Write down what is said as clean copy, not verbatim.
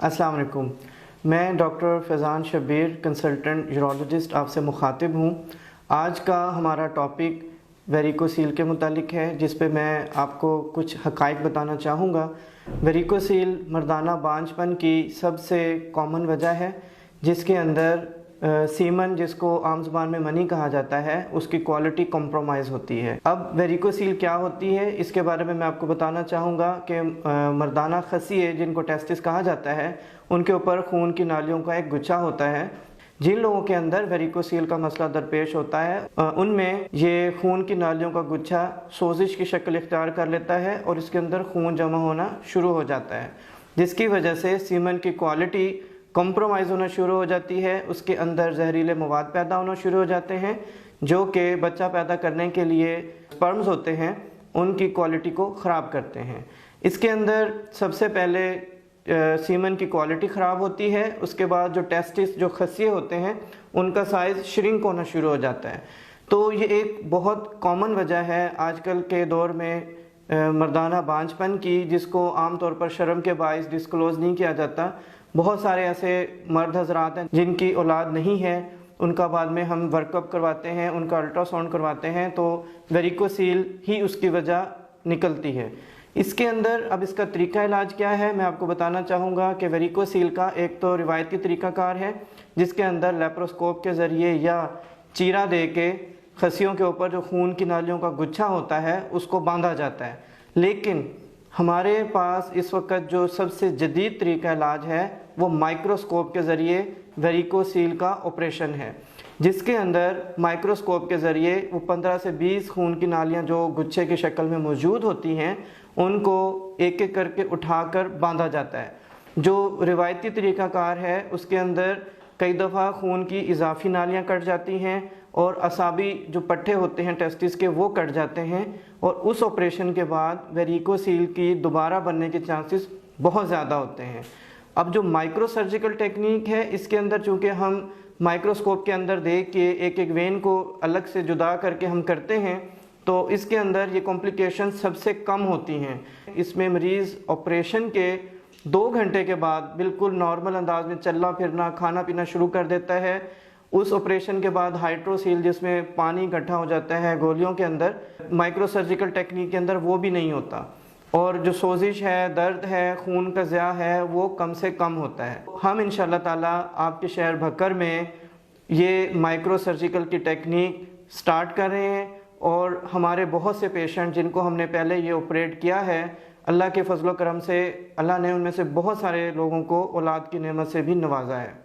अस्सलाम वालेकुम। मैं doctor Faizan Shabbir consultant urologist आपसे मुखातिब हूँ। आज का हमारा टॉपिक वेरिकोसील के मुतालिक है, जिस पे मैं आपको कुछ हक़ाइक़ बताना चाहूँगा। वेरिकोसील मर्दाना बांझपन की सबसे कॉमन वजह है, जिसके अंदर सीमन, जिसको आम ज़ुबान में मनी कहा जाता है, उसकी क्वालिटी कॉम्प्रोमाइज़ होती है। अब वेरिकोसील क्या होती है, इसके बारे में मैं आपको बताना चाहूँगा कि मर्दाना खसिए, जिनको टेस्टिस कहा जाता है, उनके ऊपर खून की नालियों का एक गुच्छा होता है। जिन लोगों के अंदर वेरिकोसील का मसला दरपेश होता है, उनमें ये खून की नालियों का गुच्छा सोजिश की शक्ल इख्तियार कर लेता है और इसके अंदर खून जमा होना शुरू हो जाता है, जिसकी वजह से सीमन की क्वालिटी कॉम्प्रोमाइज़ होना शुरू हो जाती है। उसके अंदर जहरीले मवाद पैदा होना शुरू हो जाते हैं, जो कि बच्चा पैदा करने के लिए स्पर्म्स होते हैं, उनकी क्वालिटी को ख़राब करते हैं। इसके अंदर सबसे पहले सीमन की क्वालिटी ख़राब होती है। उसके बाद जो टेस्टिस, जो खसिए होते हैं, उनका साइज़ श्रिंक होना शुरू हो जाता है। तो ये एक बहुत कॉमन वजह है आजकल के दौर में मर्दाना बांझपन की, जिसको आम तौर पर शर्म के बाइस डिस्क्लोज़ नहीं किया जाता। बहुत सारे ऐसे मर्द हजरात हैं जिनकी औलाद नहीं है, उनका बाद में हम वर्कअप करवाते हैं, उनका अल्ट्रासाउंड करवाते हैं, तो वेरिकोसील ही उसकी वजह निकलती है। इसके अंदर अब इसका तरीका इलाज क्या है, मैं आपको बताना चाहूँगा कि वेरिकोसील का एक तो रिवायती तरीक़ाकार है, जिसके अंदर लेप्रोस्कोप के ज़रिए या चीरा दे के खसियों के ऊपर जो खून की नालियों का गुच्छा होता है उसको बांधा जाता है। लेकिन हमारे पास इस वक्त जो सबसे जदीद तरीका इलाज है वो माइक्रोस्कोप के ज़रिए वेरिकोसील का ऑपरेशन है, जिसके अंदर माइक्रोस्कोप के ज़रिए वो 15 से 20 खून की नालियाँ जो गुच्छे की शक्ल में मौजूद होती हैं, उनको एक एक करके उठाकर बांधा जाता है। जो रिवायती तरीक़ाकार है उसके अंदर कई दफ़ा खून की इजाफी नालियाँ कट जाती हैं और असाबी जो पट्टे होते हैं टेस्टिस के, वो कट जाते हैं, और उस ऑपरेशन के बाद वेरिकोसील की दोबारा बनने के चांसेस बहुत ज़्यादा होते हैं। अब जो माइक्रो सर्जिकल टेक्निक है, इसके अंदर चूँकि हम माइक्रोस्कोप के अंदर देख के एक एक वेन को अलग से जुदा करके हम करते हैं, तो इसके अंदर ये कॉम्प्लिकेशन सबसे कम होती हैं। इसमें मरीज़ ऑपरेशन के 2 घंटे के बाद बिल्कुल नॉर्मल अंदाज में चलना फिरना, खाना पीना शुरू कर देता है। उस ऑपरेशन के बाद हाइड्रोसील, जिसमें पानी इकट्ठा हो जाता है गोलियों के अंदर, माइक्रो सर्जिकल टेक्निक के अंदर वो भी नहीं होता, और जो सोजिश है, दर्द है, खून का ज़िया है, वो कम से कम होता है। हम इंशाअल्लाह ताला आपके शहर भक्कर में ये माइक्रो सर्जिकल की टेक्निक स्टार्ट कर रहे हैं, और हमारे बहुत से पेशेंट जिनको हमने पहले ये ऑपरेट किया है, अल्लाह के फजल व करम से अल्लाह ने उनमें से बहुत सारे लोगों को औलाद की नेमत से भी नवाजा है।